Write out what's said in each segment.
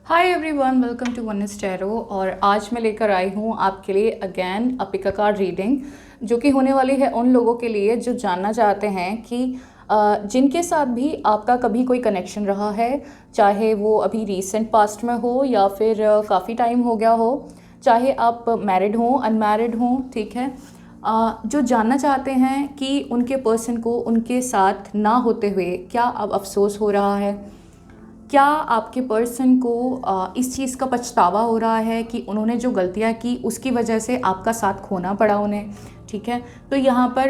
Hi everyone, welcome to oneness tarot. और आज मैं लेकर आई हूँ आपके लिए again a pick a card reading, जो कि होने वाली है उन लोगों के लिए जो जानना चाहते हैं कि जिनके साथ भी आपका कभी कोई कनेक्शन रहा है, चाहे वो अभी रीसेंट पास्ट में हो या फिर काफ़ी टाइम हो गया हो, चाहे आप मैरिड हों अनमैरिड हों, ठीक है। जो जानना चाहते हैं कि उनके पर्सन को उनके साथ ना होते हुए क्या अब अफसोस हो रहा है, क्या आपके पर्सन को इस चीज़ का पछतावा हो रहा है कि उन्होंने जो गलतियाँ की उसकी वजह से आपका साथ खोना पड़ा उन्हें, ठीक है। तो यहाँ पर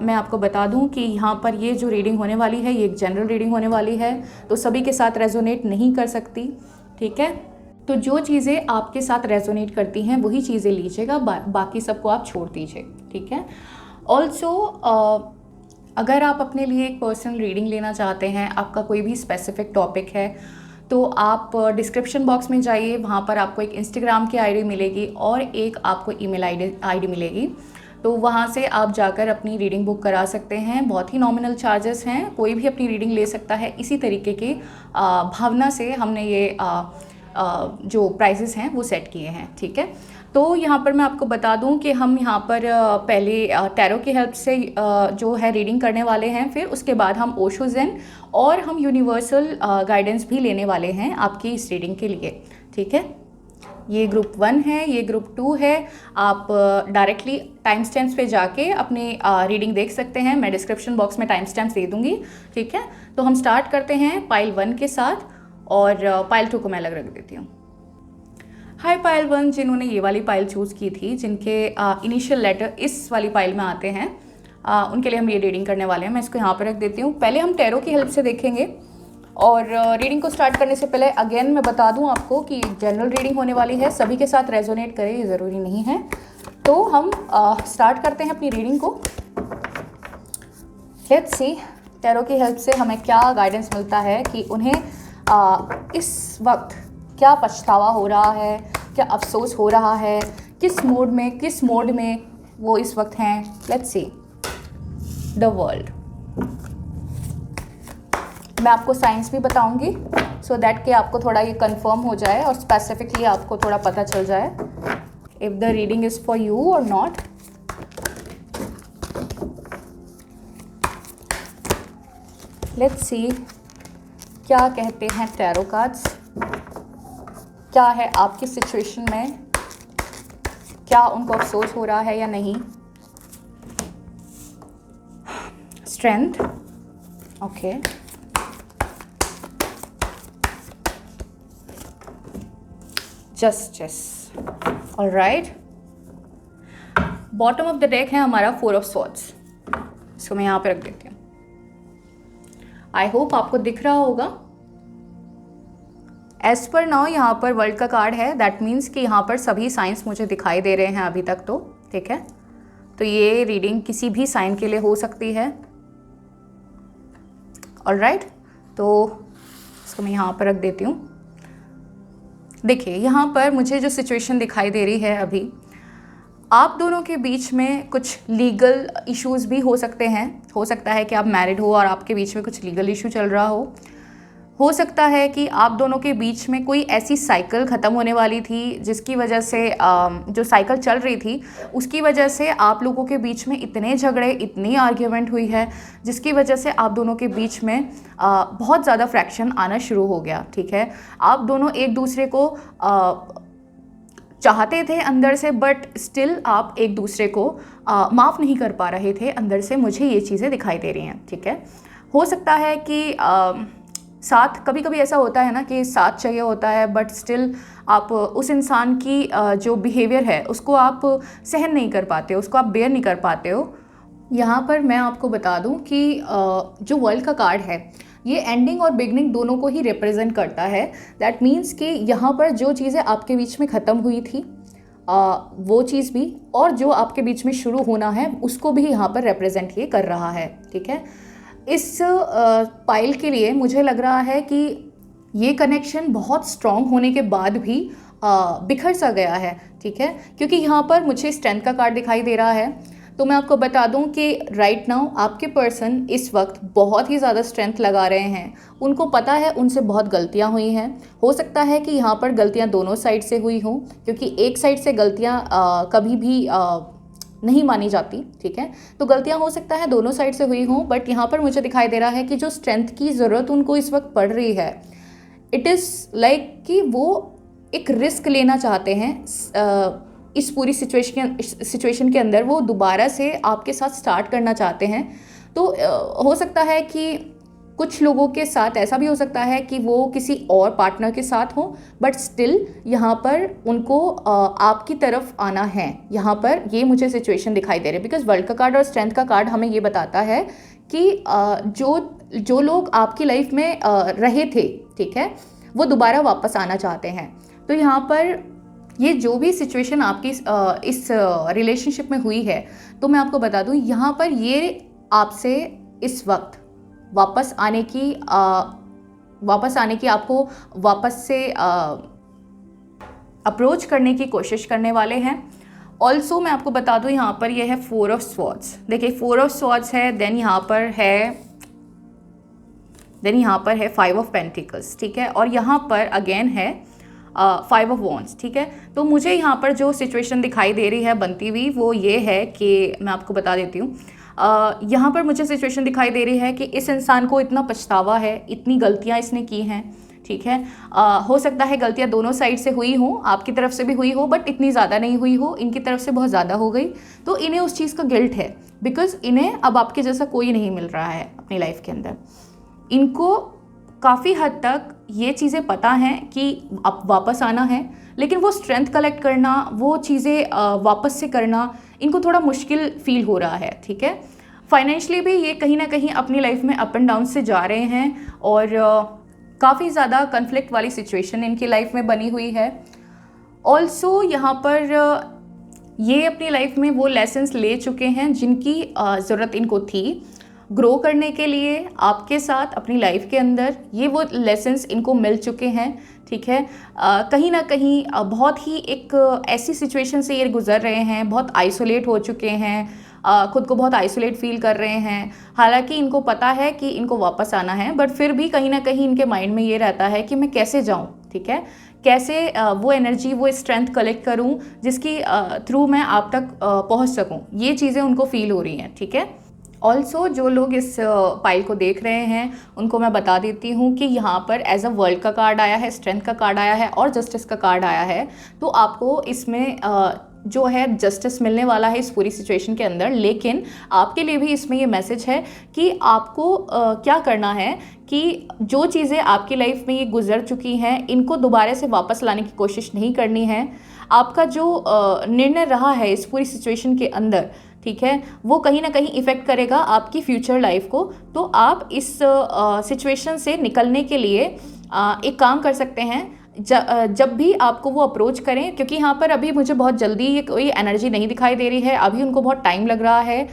मैं आपको बता दूँ कि यहाँ पर ये जो रीडिंग होने वाली है ये एक जनरल रीडिंग होने वाली है, तो सभी के साथ रेजोनेट नहीं कर सकती, ठीक है। तो जो चीज़ें आपके साथ रेजोनेट करती हैं वही चीज़ें लीजिएगा, बाकी सबको आप छोड़ दीजिए, ठीक है। ऑल्सो अगर आप अपने लिए एक पर्सनल रीडिंग लेना चाहते हैं, आपका कोई भी स्पेसिफिक टॉपिक है, तो आप डिस्क्रिप्शन बॉक्स में जाइए, वहाँ पर आपको एक इंस्टाग्राम की आईडी मिलेगी और एक आपको ईमेल आईडी मिलेगी। तो वहाँ से आप जाकर अपनी रीडिंग बुक करा सकते हैं। बहुत ही नॉमिनल चार्जेस हैं, कोई भी अपनी रीडिंग ले सकता है। इसी तरीके की भावना से हमने ये जो प्राइजेस हैं वो सेट किए हैं, ठीक है। तो यहाँ पर मैं आपको बता दूँ कि हम यहाँ पर पहले टैरो की हेल्प से जो है रीडिंग करने वाले हैं, फिर उसके बाद हम ओशो ज़ेन और हम यूनिवर्सल गाइडेंस भी लेने वाले हैं आपकी इस रीडिंग के लिए, ठीक है। ये ग्रुप 1 है, ये ग्रुप 2 है। आप डायरेक्टली टाइम स्टैम्प्स पे जाके अपनी रीडिंग देख सकते हैं। मैं डिस्क्रिप्शन बॉक्स में टाइम स्टैम्प्स दे दूँगी, ठीक है। तो हम स्टार्ट करते हैं पाइल 1 के साथ और पाइल 2 को मैं अलग रख देती हूँ। हाय पाइल 1, जिन्होंने ये वाली पाइल चूज़ की थी, जिनके इनिशियल लेटर इस वाली पाइल में आते हैं, उनके लिए हम ये रीडिंग करने वाले हैं। मैं इसको यहाँ पर रख देती हूँ। पहले हम टैरो की हेल्प से देखेंगे और रीडिंग को स्टार्ट करने से पहले अगेन मैं बता दूँ आपको कि जनरल रीडिंग होने वाली है, सभी के साथ रेजोनेट करे ये ज़रूरी नहीं है। तो हम स्टार्ट करते हैं अपनी रीडिंग को। लेट्स सी टैरो की हेल्प से हमें क्या गाइडेंस मिलता है कि उन्हें इस वक्त क्या पछतावा हो रहा है, क्या अफसोस हो रहा है, किस मोड में वो इस वक्त हैं। Let's see the world. मैं आपको साइंस भी बताऊंगी सो दैट कि आपको थोड़ा ये कंफर्म हो जाए और स्पेसिफिकली आपको थोड़ा पता चल जाए if the reading is for you और नॉट। लेट्स सी क्या कहते हैं टैरो कार्ड्स। क्या है आपकी सिचुएशन में, क्या उनको अफसोस हो रहा है या नहीं। Strength, okay. Justice, alright. Bottom of the deck है हमारा 4 ऑफ स्वॉर्ड्स। इसको मैं यहाँ पे रख देती हूँ। आई होप आपको दिख रहा होगा। एज पर नाउ यहाँ पर वर्ल्ड का कार्ड है, दैट मीन्स कि यहाँ पर सभी साइंस मुझे दिखाई दे रहे हैं अभी तक, तो ठीक है। तो ये रीडिंग किसी भी साइन के लिए हो सकती है, ऑलराइट। तो इसको मैं यहाँ पर रख देती हूँ। देखिए यहाँ पर मुझे जो सिचुएशन दिखाई दे रही है अभी, आप दोनों के बीच में कुछ लीगल इश्यूज़ भी हो सकते हैं। हो सकता है कि आप मैरिड हो और आपके बीच में कुछ लीगल इशू चल रहा हो सकता है कि आप दोनों के बीच में कोई ऐसी साइकिल ख़त्म होने वाली थी जिसकी वजह से जो साइकिल चल रही थी उसकी वजह से आप लोगों के बीच में इतने झगड़े, इतनी आर्ग्यूमेंट हुई है जिसकी वजह से आप दोनों के बीच में बहुत ज़्यादा फ्रैक्शन आना शुरू हो गया, ठीक है। आप दोनों एक दूसरे को चाहते थे अंदर से, बट स्टिल आप एक दूसरे को माफ़ नहीं कर पा रहे थे अंदर से। मुझे ये चीज़ें दिखाई दे रही हैं, ठीक है। हो सकता है कि साथ, कभी कभी ऐसा होता है ना कि साथ चाहिए होता है बट स्टिल आप उस इंसान की जो बिहेवियर है उसको आप सहन नहीं कर पाते हो, उसको आप बेयर नहीं कर पाते हो। यहाँ पर मैं आपको बता दूँ कि जो वर्ल्ड का कार्ड है ये एंडिंग और बिगनिंग दोनों को ही रिप्रेजेंट करता है। दैट मीन्स कि यहाँ पर जो चीज़ें आपके बीच में ख़त्म हुई थी वो चीज़ भी, और जो आपके बीच में शुरू होना है उसको भी यहाँ पर रिप्रेजेंट ये कर रहा है, ठीक है। इस पाइल के लिए मुझे लग रहा है कि ये कनेक्शन बहुत स्ट्रॉन्ग होने के बाद भी बिखर सा गया है, ठीक है। क्योंकि यहाँ पर मुझे स्ट्रेंथ का कार्ड दिखाई दे रहा है। तो मैं आपको बता दूं कि राइट नाउ आपके पर्सन इस वक्त बहुत ही ज़्यादा स्ट्रेंथ लगा रहे हैं। उनको पता है उनसे बहुत गलतियां हुई हैं। हो सकता है कि यहाँ पर गलतियां दोनों साइड से हुई हों, क्योंकि एक साइड से गलतियां कभी भी नहीं मानी जाती, ठीक है। तो गलतियां हो सकता है दोनों साइड से हुई हों, बट यहाँ पर मुझे दिखाई दे रहा है कि जो स्ट्रेंथ की ज़रूरत उनको इस वक्त पड़ रही है, इट इज़ लाइक कि वो एक रिस्क लेना चाहते हैं। इस पूरी सिचुएशन के अंदर वो दोबारा से आपके साथ स्टार्ट करना चाहते हैं। तो हो सकता है कि कुछ लोगों के साथ ऐसा भी हो सकता है कि वो किसी और पार्टनर के साथ हो, बट स्टिल यहाँ पर उनको आपकी तरफ आना है। यहाँ पर ये मुझे सिचुएशन दिखाई दे रही है, बिकॉज वर्ल्ड का कार्ड और स्ट्रेंथ का कार्ड हमें ये बताता है कि जो लोग आपकी लाइफ में रहे थे, ठीक है, वो दोबारा वापस आना चाहते हैं। तो यहाँ पर ये जो भी सिचुएशन आपकी इस रिलेशनशिप में हुई है, तो मैं आपको बता दूं यहाँ पर ये आपसे इस वक्त वापस आने की आपको वापस से अप्रोच करने की कोशिश करने वाले हैं। ऑल्सो मैं आपको बता दूं यहाँ पर ये है 4 ऑफ स्वॉर्ड्स। देखिए 4 ऑफ स्वॉर्ड्स है, देन यहाँ पर है 5 ऑफ पेंटिकल्स, ठीक है, और यहाँ पर अगेन है 5 ऑफ वॉन्ड्स, ठीक है। तो मुझे यहाँ पर जो सिचुएशन दिखाई दे रही है बनती हुई वो ये है कि मैं आपको बता देती हूँ, यहाँ पर मुझे सिचुएशन दिखाई दे रही है कि इस इंसान को इतना पछतावा है, इतनी गलतियाँ इसने की हैं, ठीक है। हो सकता है गलतियाँ दोनों साइड से हुई हों, आपकी तरफ से भी हुई हो, बट इतनी ज़्यादा नहीं हुई हो, इनकी तरफ से बहुत ज़्यादा हो गई। तो इन्हें उस चीज़ का गिल्ट है, बिकॉज इन्हें अब आपके जैसा कोई नहीं मिल रहा है अपनी लाइफ के अंदर। इनको काफ़ी हद तक ये चीज़ें पता हैं कि अब वापस आना है, लेकिन वो स्ट्रेंथ कलेक्ट करना, वो चीज़ें वापस से करना इनको थोड़ा मुश्किल फील हो रहा है, ठीक है। फाइनेंशियली भी ये कहीं ना कहीं अपनी लाइफ में अप एंड डाउन से जा रहे हैं और काफ़ी ज़्यादा कन्फ्लिक्ट वाली सिचुएशन इनकी लाइफ में बनी हुई है। ऑल्सो यहाँ पर ये अपनी लाइफ में वो लेसन्स ले चुके हैं जिनकी ज़रूरत इनको थी ग्रो करने के लिए आपके साथ अपनी लाइफ के अंदर। ये वो लेसन्स इनको मिल चुके हैं, ठीक है। कहीं ना कहीं बहुत ही एक ऐसी सिचुएशन से ये गुजर रहे हैं, बहुत आइसोलेट हो चुके हैं, खुद को बहुत आइसोलेट फील कर रहे हैं। हालांकि इनको पता है कि इनको वापस आना है, बट फिर भी कहीं ना कहीं इनके माइंड में ये रहता है कि मैं कैसे जाऊँ, ठीक है, कैसे वो एनर्जी, वो स्ट्रेंथ कलेक्ट करूँ जिसकी थ्रू मैं आप तक पहुँच सकूँ। ये चीज़ें उनको फील हो रही हैं, ठीक है। ऑल्सो जो लोग इस पाइल को देख रहे हैं उनको मैं बता देती हूँ कि यहाँ पर एज अ वर्ल्ड का कार्ड आया है, स्ट्रेंथ का कार्ड आया है और जस्टिस का कार्ड आया है। तो आपको इसमें जो है जस्टिस मिलने वाला है इस पूरी सिचुएशन के अंदर। लेकिन आपके लिए भी इसमें ये मैसेज है कि आपको क्या करना है कि जो चीज़ें आपकी लाइफ में ये गुजर चुकी हैं इनको दोबारा से वापस लाने की कोशिश नहीं करनी है। आपका जो निर्णय रहा है इस पूरी सिचुएशन के अंदर, ठीक है, वो कहीं ना कहीं इफ़ेक्ट करेगा आपकी फ्यूचर लाइफ को। तो आप इस सिचुएशन से निकलने के लिए एक काम कर सकते हैं। जब भी आपको वो अप्रोच करें, क्योंकि यहाँ पर अभी मुझे बहुत जल्दी ये कोई एनर्जी नहीं दिखाई दे रही है, अभी उनको बहुत टाइम लग रहा है।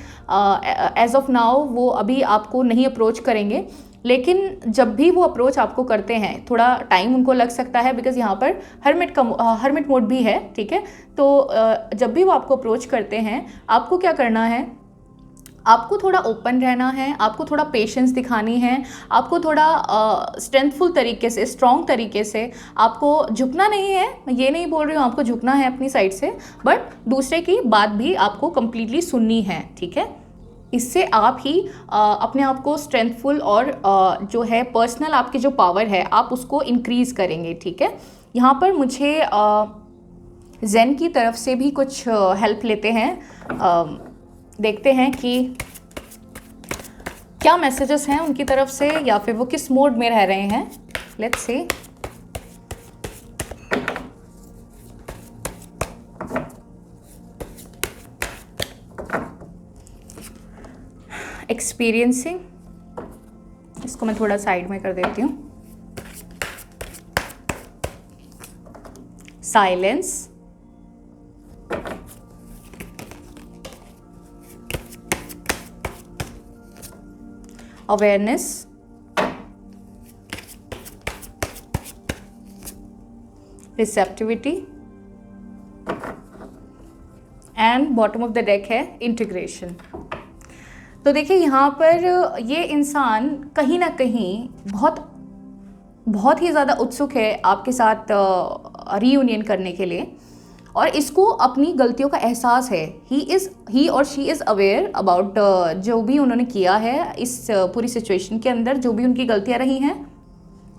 एज ऑफ नाउ वो अभी आपको नहीं अप्रोच करेंगे, लेकिन जब भी वो अप्रोच आपको करते हैं थोड़ा टाइम उनको लग सकता है, बिकॉज़ यहाँ पर हर्मिट मोड भी है, ठीक है। तो जब भी वो आपको अप्रोच करते हैं आपको क्या करना है, आपको थोड़ा ओपन रहना है, आपको थोड़ा पेशेंस दिखानी है, आपको थोड़ा स्ट्रेंथफुल तरीके से, स्ट्रॉन्ग तरीके से आपको झुकना नहीं है। मैं ये नहीं बोल रही हूँ आपको झुकना है अपनी साइड से, बट दूसरे की बात भी आपको कंप्लीटली सुननी है, ठीक है। इससे आप ही अपने आप को स्ट्रेंथफुल और जो है पर्सनल आपकी जो पावर है आप उसको इंक्रीज़ करेंगे, ठीक है। यहाँ पर मुझे ज़ेन की तरफ से भी कुछ हेल्प लेते हैं। देखते हैं कि क्या मैसेजेस हैं उनकी तरफ से या फिर वो किस मोड में रह रहे हैं। Let's see. एक्सपीरियंसिंग, इसको मैं थोड़ा साइड में कर देती हूँ। Silence, awareness, receptivity, and bottom of the deck है इंटीग्रेशन। तो देखिए यहाँ पर ये इंसान कहीं ना कहीं बहुत ही ज़्यादा उत्सुक है आपके साथ रीयूनियन करने के लिए, और इसको अपनी गलतियों का एहसास है। ही और शी इज़ अवेयर अबाउट जो भी उन्होंने किया है इस पूरी सिचुएशन के अंदर, जो भी उनकी गलतियाँ रही हैं।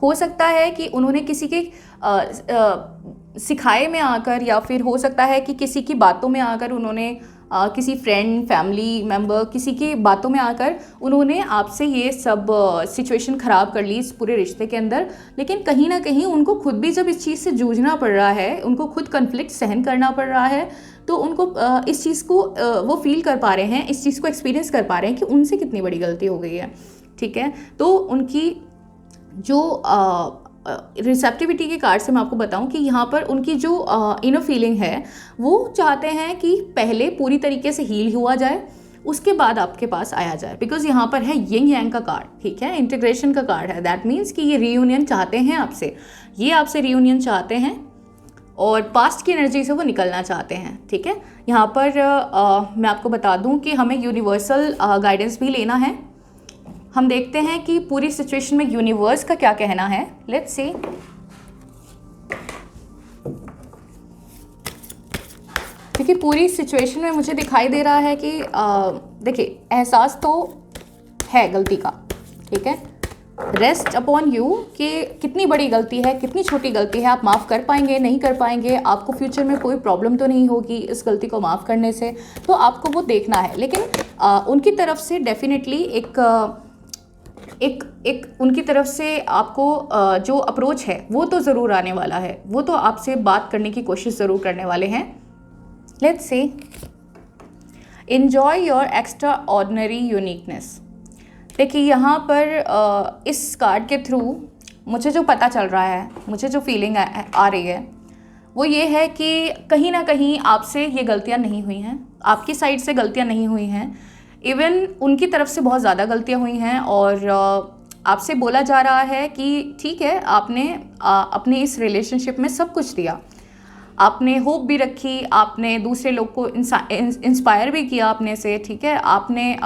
हो सकता है कि उन्होंने किसी के सिखाए में आकर, या फिर हो सकता है कि किसी की बातों में आकर उन्होंने किसी फ्रेंड, फैमिली मेम्बर, किसी की बातों में आकर उन्होंने आपसे ये सब सिचुएशन ख़राब कर ली इस पूरे रिश्ते के अंदर। लेकिन कहीं ना कहीं उनको खुद भी जब इस चीज़ से जूझना पड़ रहा है, उनको खुद कन्फ्लिक्ट सहन करना पड़ रहा है, तो उनको इस चीज़ को वो फील कर पा रहे हैं, इस चीज़ को एक्सपीरियंस कर पा रहे हैं कि उनसे कितनी बड़ी गलती हो गई है। ठीक है, तो उनकी जो रिसेप्टिविटी के कार्ड से मैं आपको बताऊं कि यहाँ पर उनकी जो इनर फीलिंग है, वो चाहते हैं कि पहले पूरी तरीके से हील हुआ जाए, उसके बाद आपके पास आया जाए। बिकॉज यहाँ पर है यिंग यांग का कार्ड, ठीक है, इंटीग्रेशन का कार्ड है। दैट मीन्स कि ये रीयूनियन चाहते हैं आपसे, ये आपसे रीयूनियन चाहते हैं और पास्ट की एनर्जी से वो निकलना चाहते हैं। ठीक है, यहाँ पर मैं आपको बता दूँ कि हमें यूनिवर्सल गाइडेंस भी लेना है। हम देखते हैं कि पूरी सिचुएशन में यूनिवर्स का क्या कहना है। Let's see. क्योंकि पूरी सिचुएशन में मुझे दिखाई दे रहा है कि देखिए, एहसास तो है गलती का, ठीक है, रेस्ट अपॉन यू कि कितनी बड़ी गलती है, कितनी छोटी गलती है, आप माफ़ कर पाएंगे, नहीं कर पाएंगे, आपको फ्यूचर में कोई प्रॉब्लम तो नहीं होगी इस गलती को माफ़ करने से, तो आपको वो देखना है। लेकिन उनकी तरफ से डेफिनेटली एक उनकी तरफ से आपको जो अप्रोच है वो तो ज़रूर आने वाला है, वो तो आपसे बात करने की कोशिश ज़रूर करने वाले हैं। Let's say enjoy your extra ordinary uniqueness. देखिए यहाँ पर इस कार्ड के थ्रू मुझे जो पता चल रहा है, मुझे जो फीलिंग आ रही है वो ये है कि कहीं ना कहीं आपसे ये गलतियाँ नहीं हुई हैं, आपकी साइड से गलतियाँ नहीं हुई हैं, इवन उनकी तरफ से बहुत ज़्यादा गलतियाँ हुई हैं। और आपसे बोला जा रहा है कि ठीक है, आपने अपने इस रिलेशनशिप में सब कुछ दिया, आपने होप भी रखी, आपने दूसरे लोग को इंस्पायर भी किया अपने से, ठीक है, आपने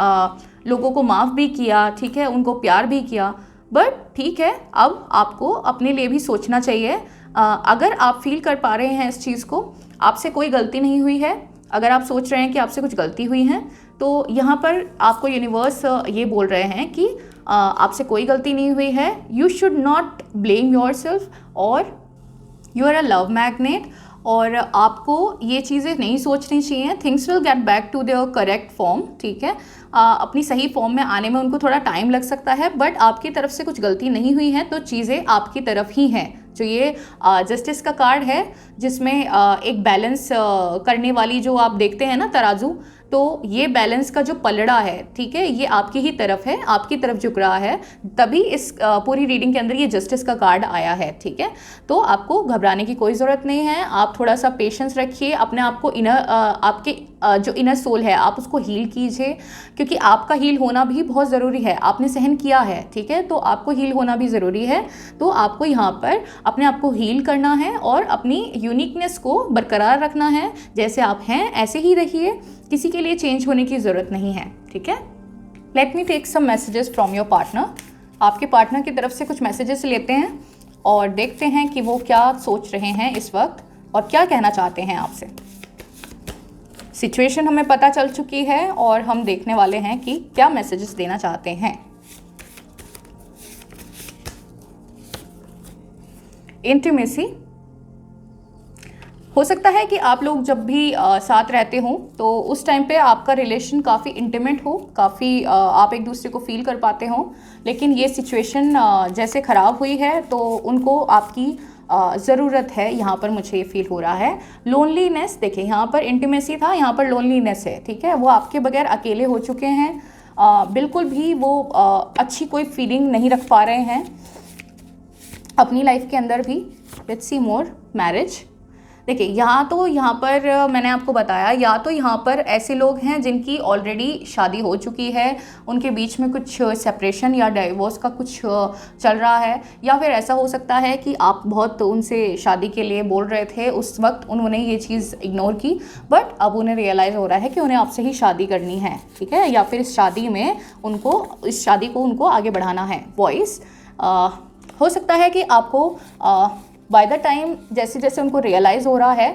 लोगों को माफ़ भी किया, ठीक है, उनको प्यार भी किया, बट ठीक है, अब आपको अपने लिए भी सोचना चाहिए। अगर आप फील कर पा रहे हैं इस चीज़ को, आपसे कोई गलती नहीं हुई है, अगर आप सोच रहे हैं कि आपसे कुछ गलती हुई है, तो यहाँ पर आपको यूनिवर्स ये बोल रहे हैं कि आपसे कोई गलती नहीं हुई है। You should not blame yourself, और you are a love magnet, और आपको ये चीज़ें नहीं सोचनी चाहिए। Things will get back to their correct form, ठीक है, अपनी सही फॉर्म में आने में उनको थोड़ा टाइम लग सकता है, बट आपकी तरफ से कुछ गलती नहीं हुई है, तो चीज़ें आपकी तरफ ही हैं। जो ये जस्टिस का कार्ड है, जिसमें एक बैलेंस करने वाली जो आप देखते हैं ना तराजू, तो ये बैलेंस का जो पलड़ा है, ठीक है, ये आपकी ही तरफ है, आपकी तरफ झुक रहा है, तभी इस पूरी रीडिंग के अंदर ये जस्टिस का कार्ड आया है। ठीक है, तो आपको घबराने की कोई ज़रूरत नहीं है, आप थोड़ा सा पेशेंस रखिए, अपने आप को आपके जो इनर सोल है आप उसको हील कीजिए, क्योंकि आपका हील होना भी बहुत ज़रूरी है। आपने सहन किया है, ठीक है, तो आपको हील होना भी ज़रूरी है। तो आपको यहाँ पर अपने आप को हील करना है और अपनी यूनिकनेस को बरकरार रखना है। जैसे आप हैं ऐसे ही रहिए, किसी के लिए चेंज होने की ज़रूरत नहीं है। ठीक है, let me take some messages from your partner. आपके पार्टनर की तरफ से कुछ मैसेजेस लेते हैं और देखते हैं कि वो क्या सोच रहे हैं इस वक्त और क्या कहना चाहते हैं आपसे। सिचुएशन हमें पता चल चुकी है और हम देखने वाले हैं कि क्या मैसेजेस देना चाहते हैं। इंटीमेसी, हो सकता है कि आप लोग जब भी साथ रहते हो तो उस टाइम पे आपका रिलेशन काफ़ी इंटीमेट हो, काफ़ी आप एक दूसरे को फील कर पाते हो, लेकिन ये सिचुएशन जैसे ख़राब हुई है तो उनको आपकी ज़रूरत है, यहाँ पर मुझे ये फील हो रहा है। लोनलीनेस, देखिए यहाँ पर इंटीमेसी था, यहाँ पर लोनलीनेस है। ठीक है, वो आपके बगैर अकेले हो चुके हैं, बिल्कुल भी वो अच्छी कोई फीलिंग नहीं रख पा रहे हैं अपनी लाइफ के अंदर भी। Let's see more. मैरिज, देखिए यहाँ पर मैंने आपको बताया, या तो यहाँ पर ऐसे लोग हैं जिनकी ऑलरेडी शादी हो चुकी है, उनके बीच में कुछ सेपरेशन या डाइवोर्स का कुछ चल रहा है, या फिर ऐसा हो सकता है कि आप बहुत उनसे शादी के लिए बोल रहे थे, उस वक्त उन्होंने ये चीज़ इग्नोर की, बट अब उन्हें रियलाइज़ हो रहा है कि उन्हें आपसे ही शादी करनी है, ठीक है, या फिर इस शादी को उनको आगे बढ़ाना है। बॉयज़, हो सकता है कि आपको बाय द टाइम जैसे जैसे उनको रियलाइज़ हो रहा है,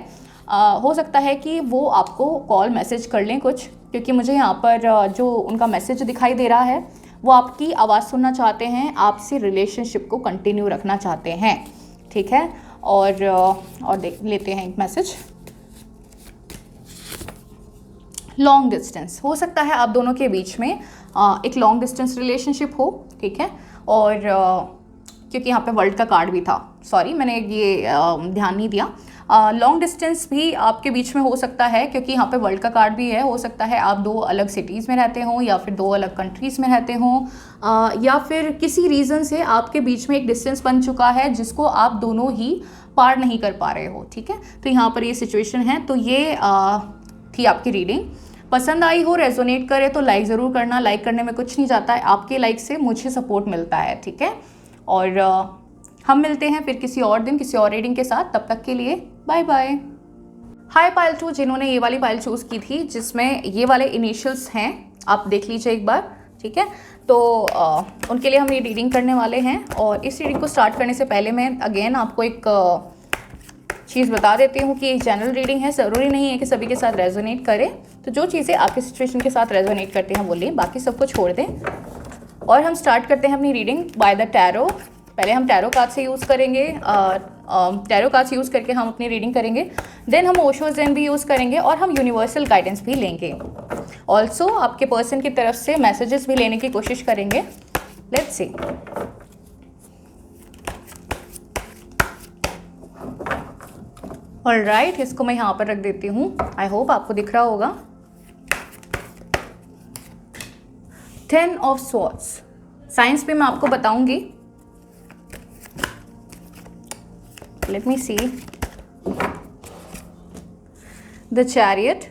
हो सकता है कि वो आपको कॉल मैसेज कर लें कुछ, क्योंकि मुझे यहाँ पर जो उनका मैसेज दिखाई दे रहा है वो आपकी आवाज़ सुनना चाहते हैं, आपसे रिलेशनशिप को कंटिन्यू रखना चाहते हैं, ठीक है। और देख लेते हैं एक मैसेज। लॉन्ग डिस्टेंस, हो सकता है आप दोनों के बीच में एक लॉन्ग डिस्टेंस रिलेशनशिप हो, ठीक है। और क्योंकि यहाँ पे वर्ल्ड का कार्ड भी था, सॉरी मैंने ये ध्यान नहीं दिया। लॉन्ग डिस्टेंस भी आपके बीच में हो सकता है, क्योंकि यहाँ पे वर्ल्ड का कार्ड भी है। हो सकता है आप 2 अलग सिटीज़ में रहते हों, या फिर 2 अलग कंट्रीज़ में रहते हों, या फिर किसी रीज़न से आपके बीच में एक डिस्टेंस बन चुका है जिसको आप दोनों ही पार नहीं कर पा रहे हो, ठीक है। तो यहाँ पर ये सिचुएशन है। तो ये थी आपकी रीडिंग। पसंद आई हो, रेजोनेट करे तो लाइक ज़रूर करना। लाइक करने में कुछ नहीं जाता है, आपके लाइक से मुझे सपोर्ट मिलता है, ठीक है। और हम मिलते हैं फिर किसी और दिन किसी और रीडिंग के साथ। तब तक के लिए बाय बाय। हाय पाइल 2, जिन्होंने ये वाली पाइल चूज़ की थी जिसमें ये वाले इनिशियल्स हैं, आप देख लीजिए एक बार, ठीक है। तो उनके लिए हम ये रीडिंग करने वाले हैं। और इस रीडिंग को स्टार्ट करने से पहले मैं अगेन आपको एक चीज़ बता देती हूँ कि एक जनरल रीडिंग है, ज़रूरी नहीं है कि सभी के साथ रेजोनेट करे। तो जो चीज़ें आपके सिचुएशन के साथ रेजोनेट करते हैं वो लें, बाकी सबको छोड़ दें। और हम स्टार्ट करते हैं अपनी रीडिंग बाय द टैरो। पहले हम टैरो कार्ड से यूज़ करेंगे, टैरो कार्ड्स यूज़ करके हम अपनी रीडिंग करेंगे। देन हम ओशो ज़ेन भी यूज़ करेंगे और हम यूनिवर्सल गाइडेंस भी लेंगे। ऑल्सो आपके पर्सन की तरफ से मैसेजेस भी लेने की कोशिश करेंगे। Let's see. ऑलराइट, इसको मैं यहाँ पर रख देती हूँ। आई होप आपको दिख रहा होगा। 10 ऑफ स्वॉर्ड्स, साइंस भी मैं आपको बताऊंगी। Let me see. The chariot,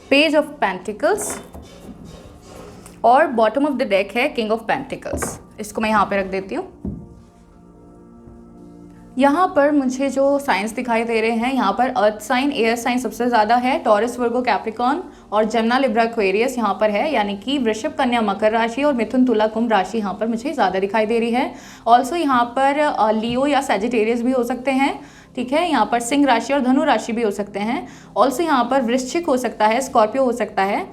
page of pentacles, और बॉटम ऑफ द डेक है किंग ऑफ पेंटिकल्स। इसको मैं यहाँ पे रख देती हूँ। यहाँ पर मुझे जो साइंस दिखाई दे रहे हैं, यहाँ पर अर्थ साइन, एयर साइन सबसे ज़्यादा है। टॉरस, वर्गो, कैप्रिकॉर्न और जमना, लिब्रा, एक्वेरियस यहाँ पर है, यानी कि वृषभ, कन्या, मकर राशि और मिथुन, तुला, कुंभ राशि यहाँ पर मुझे ज़्यादा दिखाई दे रही है। ऑल्सो यहाँ पर लियो या सैजिटेरियस भी हो सकते हैं, ठीक है। यहाँ पर सिंह राशि और धनु राशि भी हो सकते हैं। ऑल्सो यहाँ पर वृश्चिक हो सकता है, स्कॉर्पियो हो सकता है,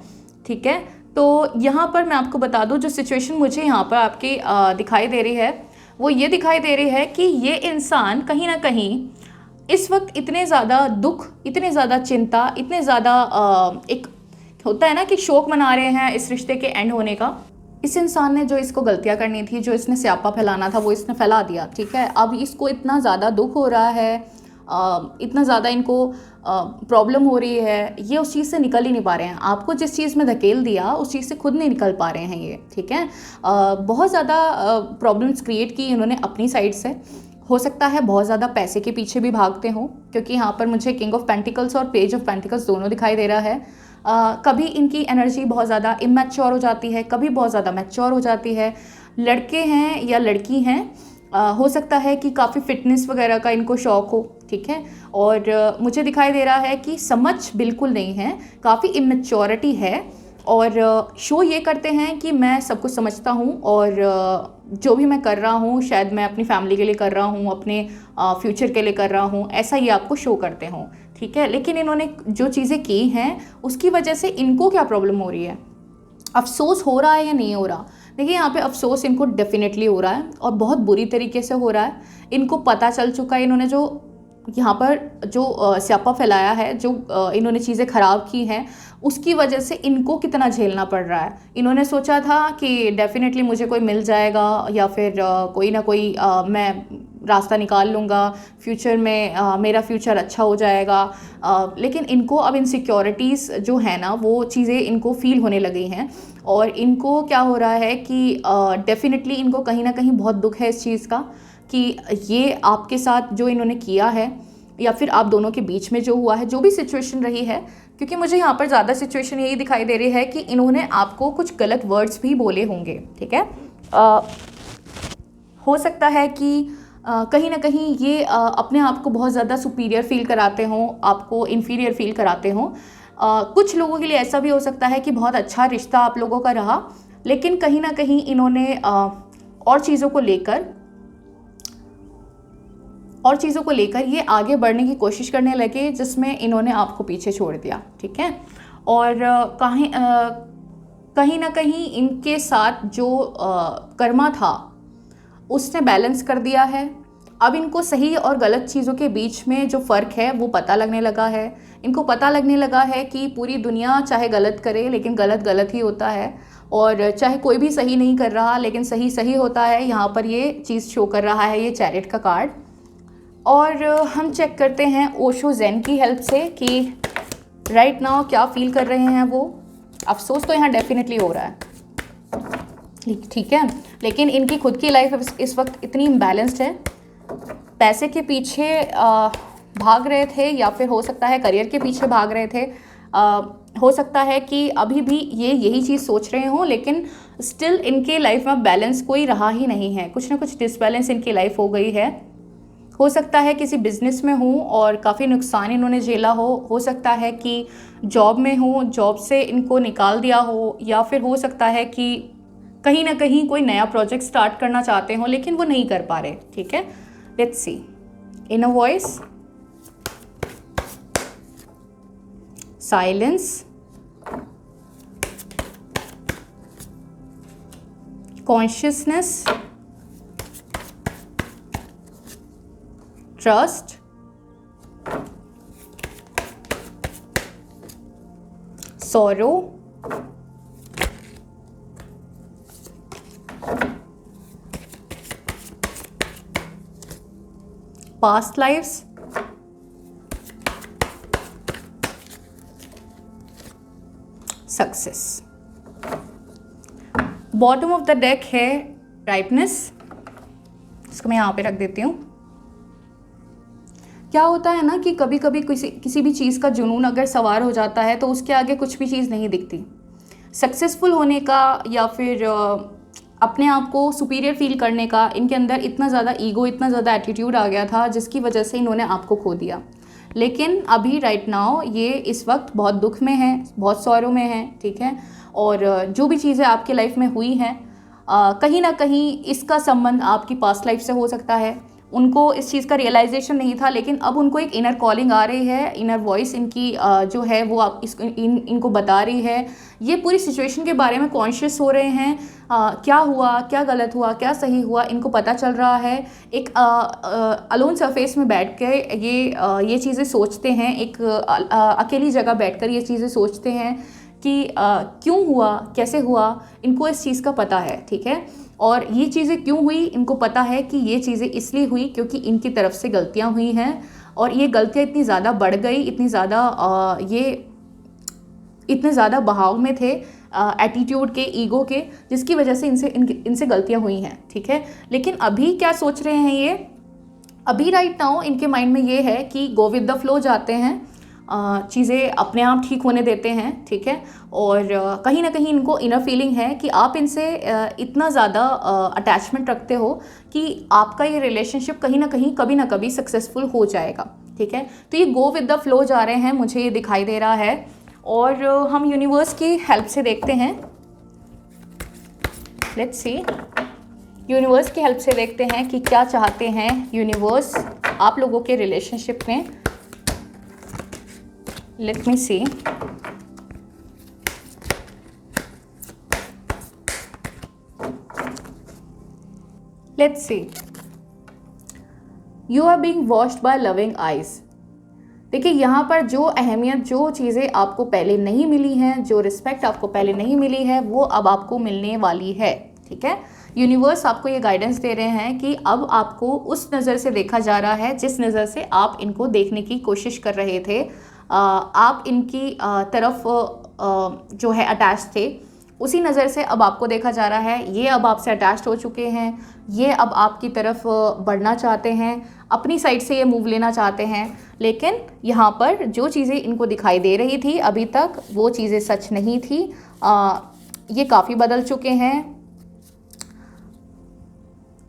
ठीक है। तो यहाँ पर मैं आपको बता दूँ, जो सिचुएशन मुझे यहाँ पर आपकी दिखाई दे रही है वो ये दिखाई दे रही है कि ये इंसान कहीं ना कहीं इस वक्त इतने ज़्यादा दुख, इतने ज़्यादा चिंता, इतने ज़्यादा एक होता है ना कि शोक मना रहे हैं इस रिश्ते के एंड होने का। इस इंसान ने जो इसको गलतियां करनी थी, जो इसने स्यापा फैलाना था, वो इसने फैला दिया, ठीक है। अब इसको इतना ज़्यादा दुख हो रहा है, इतना ज़्यादा इनको प्रॉब्लम हो रही है, ये उस चीज़ से निकल ही नहीं पा रहे हैं। आपको जिस चीज़ में धकेल दिया उस चीज़ से खुद नहीं निकल पा रहे हैं ये, ठीक है। बहुत ज़्यादा प्रॉब्लम्स क्रिएट की इन्होंने अपनी साइड से। हो सकता है बहुत ज़्यादा पैसे के पीछे भी भागते हों, क्योंकि यहाँ पर मुझे किंग ऑफ पेंटिकल्स और पेज ऑफ पेंटिकल्स दोनों दिखाई दे रहा है। कभी इनकी एनर्जी बहुत ज़्यादा इमैच्योर हो जाती है, कभी बहुत ज़्यादा मैच्योर हो जाती है। लड़के हैं या लड़की हैं, हो सकता है कि काफ़ी फिटनेस वगैरह का इनको शौक़ हो, ठीक है। और मुझे दिखाई दे रहा है कि समझ बिल्कुल नहीं है, काफ़ी इमेच्योरिटी है। और शो ये करते हैं कि मैं सब कुछ समझता हूँ और जो भी मैं कर रहा हूँ शायद मैं अपनी फैमिली के लिए कर रहा हूँ, अपने फ्यूचर के लिए कर रहा हूँ, ऐसा ये आपको शो करते हों, ठीक है। लेकिन इन्होंने जो चीज़ें की हैं उसकी वजह से इनको क्या प्रॉब्लम हो रही है, अफसोस हो रहा है या नहीं हो रहा। देखिए यहाँ पे अफसोस इनको डेफिनेटली हो रहा है और बहुत बुरी तरीके से हो रहा है। इनको पता चल चुका है, इन्होंने जो यहाँ पर जो स्यापा फैलाया है, जो इन्होंने चीज़ें ख़राब की हैं, उसकी वजह से इनको कितना झेलना पड़ रहा है। इन्होंने सोचा था कि डेफिनेटली मुझे कोई मिल जाएगा या फिर कोई ना कोई मैं रास्ता निकाल लूँगा, फ्यूचर में मेरा फ्यूचर अच्छा हो जाएगा। लेकिन इनको अब इनसिक्योरिटीज़ जो है ना वो चीज़ें इनको फील होने लगी हैं और इनको क्या हो रहा है कि डेफिनेटली इनको कहीं ना कहीं बहुत दुख है इस चीज़ का कि ये आपके साथ जो इन्होंने किया है या फिर आप दोनों के बीच में जो हुआ है, जो भी सिचुएशन रही है, क्योंकि मुझे यहाँ पर ज़्यादा सिचुएशन यही दिखाई दे रही है कि इन्होंने आपको कुछ गलत वर्ड्स भी बोले होंगे, ठीक है। हो सकता है कि कहीं ना कहीं ये अपने आप को बहुत ज़्यादा सुपीरियर फील कराते हों, आपको इन्फीरियर फील कराते हों। कुछ लोगों के लिए ऐसा भी हो सकता है कि बहुत अच्छा रिश्ता आप लोगों का रहा, लेकिन कहीं ना कहीं इन्होंने और चीज़ों को लेकर ये आगे बढ़ने की कोशिश करने लगे, जिसमें इन्होंने आपको पीछे छोड़ दिया, ठीक है। और कहीं ना कहीं इनके साथ जो कर्मा था उसने बैलेंस कर दिया है। अब इनको सही और गलत चीज़ों के बीच में जो फ़र्क है वो पता लगने लगा है। इनको पता लगने लगा है कि पूरी दुनिया चाहे गलत करे लेकिन गलत गलत ही होता है, और चाहे कोई भी सही नहीं कर रहा लेकिन सही सही होता है। यहाँ पर ये चीज़ शो कर रहा है, ये चैरिट का कार्ड। और हम चेक करते हैं ओशो ज़ेन की हेल्प से कि राइट नाउ क्या फील कर रहे हैं वो। अफसोस तो यहाँ डेफिनेटली हो रहा है, ठीक है, लेकिन इनकी खुद की लाइफ इस वक्त इतनी इम्बैलेंस्ड है। पैसे के पीछे भाग रहे थे या फिर हो सकता है करियर के पीछे भाग रहे थे। हो सकता है कि अभी भी ये यही चीज़ सोच रहे हों, लेकिन स्टिल इनके लाइफ में बैलेंस कोई रहा ही नहीं है। कुछ ना कुछ डिसबैलेंस इनकी लाइफ हो गई है। हो सकता है किसी बिज़नेस में हूँ और काफ़ी नुकसान इन्होंने झेला हो सकता है कि जॉब में हूँ, जॉब से इनको निकाल दिया हो, या फिर हो सकता है कि कहीं ना कहीं कोई नया प्रोजेक्ट स्टार्ट करना चाहते हो लेकिन वो नहीं कर पा रहे, ठीक है। Let's see inner voice, silence, consciousness, trust, sorrow, past lives, success. Bottom of the deck है राइपनेस, इसको मैं यहाँ पे रख देती हूँ। क्या होता है ना कि कभी कभी किसी भी चीज़ का जुनून अगर सवार हो जाता है तो उसके आगे कुछ भी चीज़ नहीं दिखती। सक्सेसफुल होने का या फिर अपने आप को सुपीरियर फील करने का इनके अंदर इतना ज़्यादा ईगो, इतना ज़्यादा एटीट्यूड आ गया था, जिसकी वजह से इन्होंने आपको खो दिया। लेकिन अभी राइट नाउ ये इस वक्त बहुत दुख में है, बहुत सौरों में है, ठीक है। और जो भी चीज़ें आपकी लाइफ में हुई हैं कहीं ना कहीं इसका संबंध आपकी पास्ट लाइफ से हो सकता है। उनको इस चीज़ का रियलाइजेशन नहीं था, लेकिन अब उनको एक इनर कॉलिंग आ रही है, इनर वॉइस इनकी जो है वो आप इनको बता रही है। ये पूरी सिचुएशन के बारे में कॉन्शियस हो रहे हैं। क्या हुआ, क्या गलत हुआ, क्या सही हुआ, इनको पता चल रहा है। एक अलोन सरफेस में बैठ के ये चीज़ें सोचते हैं, एक अकेली जगह बैठकर ये चीज़ें सोचते हैं कि क्यों हुआ, कैसे हुआ, इनको इस चीज़ का पता है, ठीक है। और ये चीज़ें क्यों हुई, इनको पता है कि ये चीज़ें इसलिए हुई क्योंकि इनकी तरफ से गलतियाँ हुई हैं, और ये गलतियाँ इतनी ज़्यादा बढ़ गई, इतनी ज़्यादा ये इतने ज़्यादा बहाव में थे एटीट्यूड के, ईगो के, जिसकी वजह से इनसे गलतियाँ हुई हैं, ठीक है। लेकिन अभी क्या सोच रहे हैं ये, अभी राइट नाउ इनके माइंड में ये है कि गो विद द फ्लो जाते हैं, चीज़ें अपने आप ठीक होने देते हैं, ठीक है। और कहीं ना कहीं इनको इनर फीलिंग है कि आप इनसे इतना ज़्यादा अटैचमेंट रखते हो कि आपका ये रिलेशनशिप कहीं ना कहीं कभी ना कभी सक्सेसफुल हो जाएगा, ठीक है। तो ये गो विद द फ्लो जा रहे हैं, मुझे ये दिखाई दे रहा है। और हम यूनिवर्स की हेल्प से देखते हैं, लेट्स सी यूनिवर्स की हेल्प से देखते हैं कि क्या चाहते हैं यूनिवर्स आप लोगों के रिलेशनशिप में। Let me see. Let's see. You are being watched by loving eyes. देखिए यहाँ पर जो अहमियत, जो चीज़ें आपको पहले नहीं मिली हैं, जो रिस्पेक्ट आपको पहले नहीं मिली है, वो अब आपको मिलने वाली है, ठीक है। यूनिवर्स आपको ये गाइडेंस दे रहे हैं कि अब आपको उस नज़र से देखा जा रहा है जिस नज़र से आप इनको देखने की कोशिश कर रहे थे। आप इनकी तरफ जो है अटैच थे, उसी नज़र से अब आपको देखा जा रहा है। ये अब आपसे अटैच्ड हो चुके हैं, ये अब आपकी तरफ बढ़ना चाहते हैं, अपनी साइड से ये मूव लेना चाहते हैं। लेकिन यहाँ पर जो चीज़ें इनको दिखाई दे रही थी अभी तक, वो चीज़ें सच नहीं थी। ये काफ़ी बदल चुके हैं।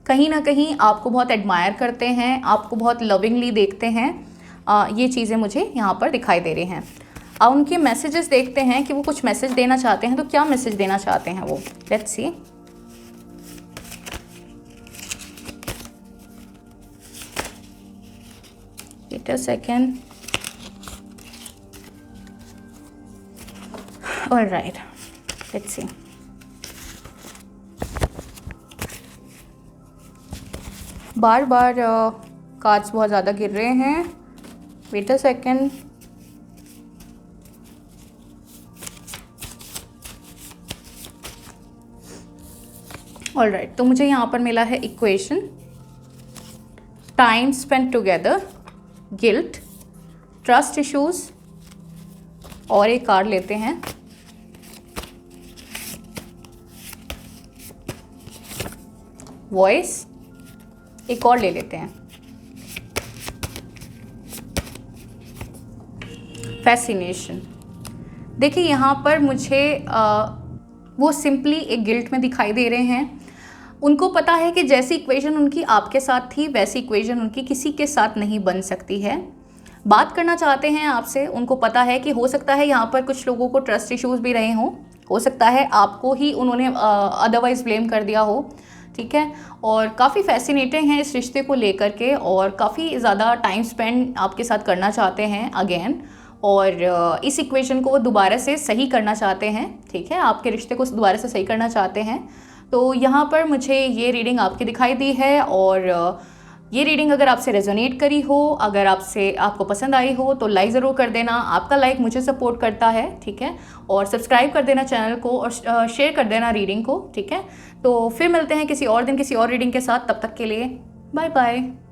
कहीं ना कहीं आपको बहुत एडमायर करते हैं, आपको बहुत लविंगली देखते हैं। ये चीज़ें मुझे यहाँ पर दिखाई दे रही हैं। अब उनके मैसेजेस देखते हैं कि वो कुछ मैसेज देना चाहते हैं, तो क्या मैसेज देना चाहते हैं वो। Let's see. Wait a second. Alright, let's see. बार बार कार्ड्स बहुत ज़्यादा गिर रहे हैं। Wait a second. ऑलराइट, तो मुझे यहाँ पर मिला है equation, time spend together, guilt, trust issues, और एक कार्ड लेते हैं। वॉइस, एक और ले लेते हैं। फैसिनेशन। देखिए यहाँ पर मुझे वो सिंपली एक गिल्ट में दिखाई दे रहे हैं। उनको पता है कि जैसी इक्वेशन उनकी आपके साथ थी, वैसी इक्वेशन उनकी किसी के साथ नहीं बन सकती है। बात करना चाहते हैं आपसे। उनको पता है कि हो सकता है यहाँ पर कुछ लोगों को ट्रस्ट इश्यूज भी रहे हों, हो सकता है आपको ही उन्होंने अदरवाइज़ ब्लेम कर दिया हो, ठीक है। और काफ़ी फैसिनेटिंग है इस रिश्ते को लेकर के, और काफ़ी ज़्यादा टाइम स्पेंड आपके साथ करना चाहते हैं अगेन, और इस इक्वेशन को वो दोबारा से सही करना चाहते हैं, ठीक है। आपके रिश्ते को दोबारा से सही करना चाहते हैं। तो यहाँ पर मुझे ये रीडिंग आपकी दिखाई दी है, और ये रीडिंग अगर आपसे रेजोनेट करी हो, अगर आपको पसंद आई हो, तो लाइक ज़रूर कर देना। आपका लाइक मुझे सपोर्ट करता है, ठीक है। और सब्सक्राइब कर देना चैनल को, और शेयर कर देना रीडिंग को, ठीक है। तो फिर मिलते हैं किसी और दिन किसी और रीडिंग के साथ। तब तक के लिए बाय बाय।